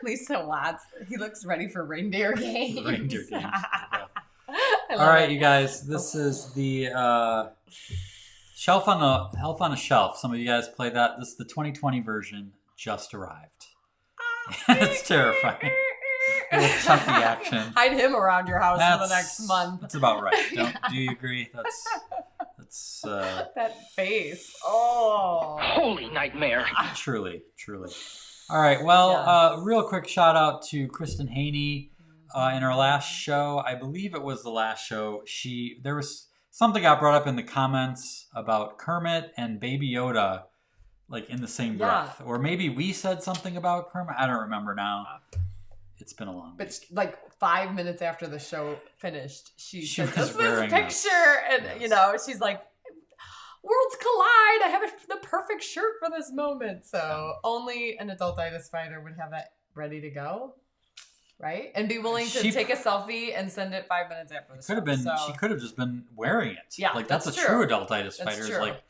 Lisa Watts. He looks ready for reindeer games. Reindeer games. All right, you guys. This is the Shelf on a Shelf. Some of you guys play that. This is the 2020 version. Just arrived. It's terrifying. A little chunky action. Hide him around your house for the next month. That's about right. Do you agree? That's that face. Oh, holy nightmare. Truly. All right. Well, real quick shout out to Kristen Haney. In our last show, I believe it was the last show, there was something got brought up in the comments about Kermit and Baby Yoda, like in the same breath. Or maybe we said something about Kermit. I don't remember now. It's been a long week. But like 5 minutes after the show finished, she said, was this wearing picture. And, you know, she's like, worlds collide. I have the perfect shirt for this moment. So only an Adultitis Fighter would have that ready to go. Right? And be willing to take a selfie and send it 5 minutes after the show. She could have just been wearing it. Yeah, like that's a true Adultitis Fighter. True. Like,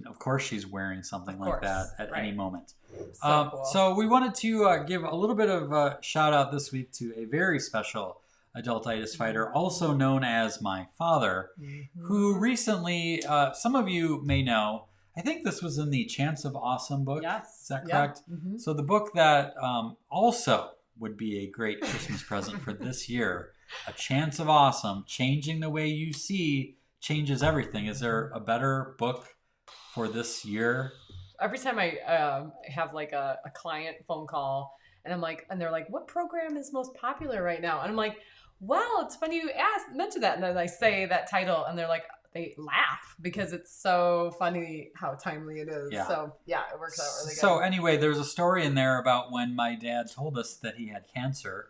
of course she's wearing something like that at any moment. So cool. So we wanted to give a little bit of a shout out this week to a very special Adultitis Fighter, also known as my father, who recently, some of you may know, I think this was in the Chance of Awesome book. Yes. Is that correct? Mm-hmm. So the book that also would be a great Christmas present for this year. A Chance of Awesome, changing the way you see changes everything. Is there a better book for this year? Every time I have like a client phone call and they're like, what program is most popular right now? And I'm like, well, it's funny you mentioned that. And then I say that title and they're like, they laugh because it's so funny how timely it is. Yeah. So yeah, it works out really good. So anyway, there's a story in there about when my dad told us that he had cancer,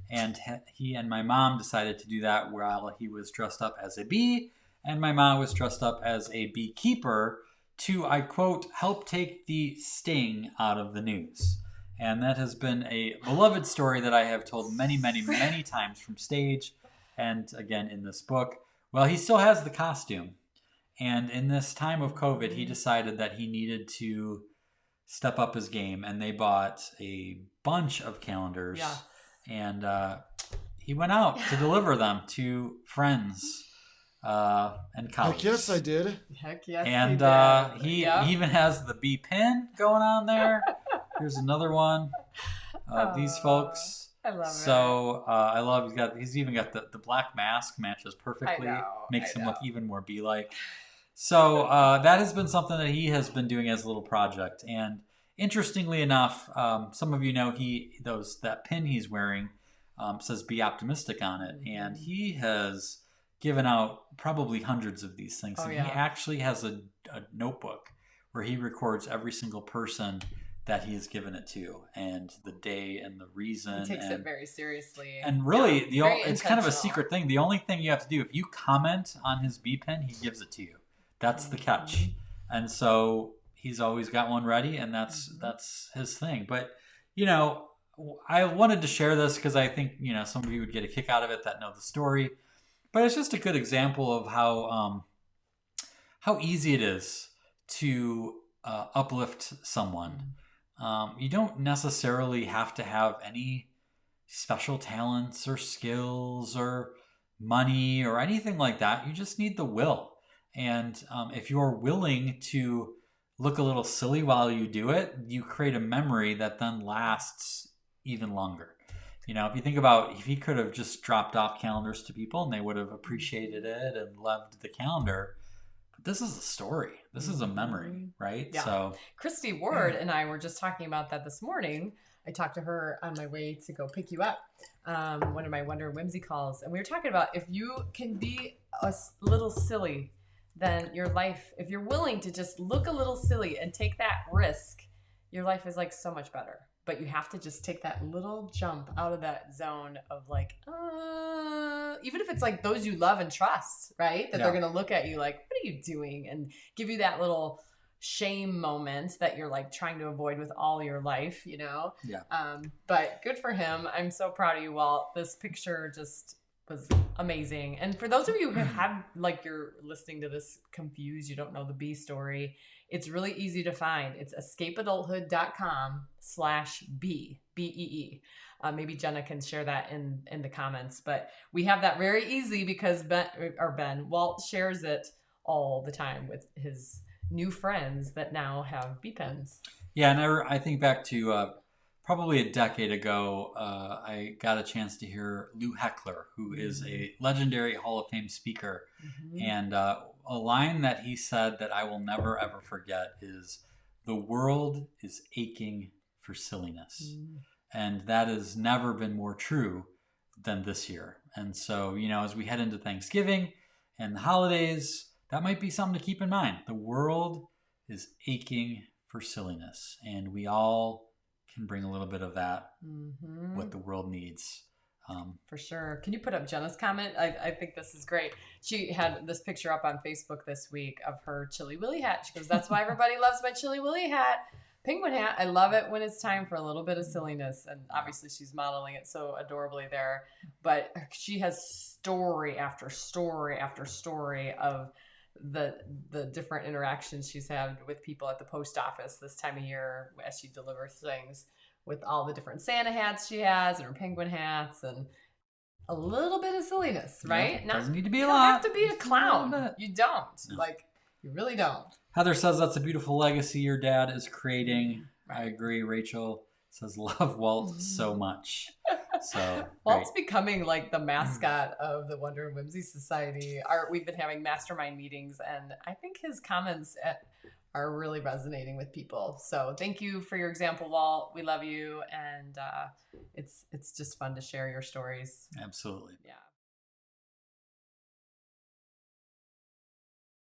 and he and my mom decided to do that while he was dressed up as a bee, and my mom was dressed up as a beekeeper to, I quote, help take the sting out of the news. And that has been a beloved story that I have told many, many, many times from stage and again in this book. Well, he still has the costume. And in this time of COVID, he decided that he needed to step up his game. And they bought a bunch of calendars. Yeah. And he went out to deliver them to friends and colleagues. Heck yes, I did. Heck yes, and he even has the bee pin going on there. Here's another one of these folks. I love it. So I love he's even got the black mask, matches perfectly. Makes him look even more bee-like. So that has been something that he has been doing as a little project. And interestingly enough, some of you know that pin he's wearing says "Be Optimistic" on it, and he has given out probably hundreds of these things. He actually has a notebook where he records every single person that he has given it to, and the day and the reason. He takes it very seriously. And really, it's kind of a secret thing. The only thing you have to do, if you comment on his bee pen, he gives it to you. That's the catch. And so he's always got one ready, and that's his thing. But, you know, I wanted to share this because I think, you know, some of you would get a kick out of it that know the story. But it's just a good example of how easy it is to uplift someone. You don't necessarily have to have any special talents or skills or money or anything like that. You just need the will. And if you're willing to look a little silly while you do it, you create a memory that then lasts even longer. You know, if you think about if he could have just dropped off calendars to people and they would have appreciated it and loved the calendar. This is a story. This is a memory, right? Yeah. So Christy Ward and I were just talking about that this morning. I talked to her on my way to go pick you up, one of my Wonder Whimsy calls. And we were talking about if you can be a little silly, then your life, if you're willing to just look a little silly and take that risk, your life is like so much better. But you have to just take that little jump out of that zone of like, even if it's like those you love and trust, right? That they're going to look at you like, what are you doing? And give you that little shame moment that you're like trying to avoid with all your life, you know? Yeah. But good for him. I'm so proud of you, Walt. This picture just was amazing. And for those of you who have, like, you're listening to this confused, you don't know the bee story, it's really easy to find. It's escapeadulthood.com/bee, BEE. Maybe Jenna can share that in the comments, but we have that very easy because Walt shares it all the time with his new friends that now have bee pens. Yeah, and I think back to probably a decade ago, I got a chance to hear Lou Heckler, who is a legendary Hall of Fame speaker. And a line that he said that I will never, ever forget is, "The world is aching for silliness." And that has never been more true than this year. And so, as we head into Thanksgiving and the holidays, that might be something to keep in mind. The world is aching for silliness, and we all can bring a little bit of that, what the world needs. For sure. Can you put up Jenna's comment? I think this is great. She had this picture up on Facebook this week of her Chilly Willy hat. She goes, "That's why everybody loves my Chilly Willy hat. Penguin hat. I love it when it's time for a little bit of silliness." And obviously she's modeling it so adorably there. But she has story after story after story of the different interactions she's had with people at the post office this time of year as she delivers things, with all the different Santa hats she has and her penguin hats and a little bit of silliness, right? Yep, doesn't need to be a lot. You don't have to be a Just clown. You don't. No. Like, you really don't. Heather says that's a beautiful legacy your dad is creating. Right. I agree. Rachel says, "Love Walt so much." So Walt's becoming like the mascot of the Wonder and Whimsy Society. We've been having mastermind meetings, and I think his comments are really resonating with people. So thank you for your example, Walt. We love you, and it's just fun to share your stories. Absolutely. Yeah.